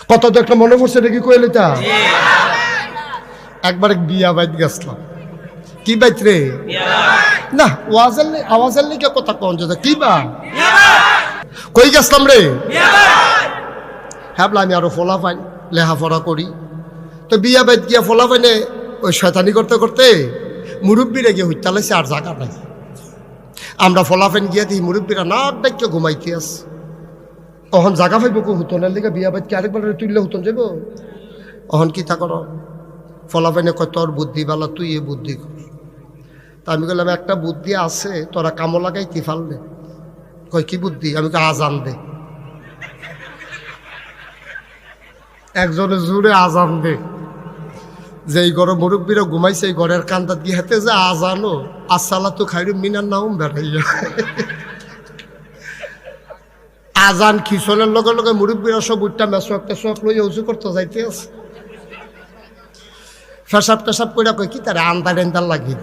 কত তো একটা মনে পড়ছে নাকি কইলে তা একবার বিয়া বাইত গেছিলাম। কি বাইত রে? না আওয়াজের লিখে কথা কন যে কি বা কই গেছিলাম রে? হ্যাঁ আমি আরো ফোলা পাই লেখাপড়া করি তো বিয়া বাইত গিয়া ফোলা পাইনে ওই শয়তানি করতে করতে মুরব্বীরা গিয়ে হইতালাইছে আর জায়গা নাই। আমরা ফলাফেন গিয়া দিই মুরব্বীরা নাক ডাইকে ঘুমাইতে আস অহন জাগা পাইব কো হুতনের লিগে বিয়া বাইতকে আরেকবার তুললে হুতন যাব অহন কি তা কর ফলাফেনে কয় তোর বুদ্ধি বালা তুই এ বুদ্ধি কর। তা আমি বললাম একটা বুদ্ধি আছে তোরা কামো লাগাইতে ফাললে। কয় কি বুদ্ধি? আমি কই আজান দে। একজনে জোরে আজান দে যেই ঘরে মুরব্বীরা ঘুমাইছে এই ঘরের কান্দাত গিয়ে হাতে যে আজানো আসসালা তো খাইরু মিনার নাম বেড়াইয়া আজান খিসনের লগে লগে মুরব্বীরা সব উঠটা মেসোয়াক টেসোয়াক লইয়া উঁচু করতে যাইতে আছে। ফেসাব টেসাব কইরা কই কি তারে আন্দার এন্দার লাগিয়ে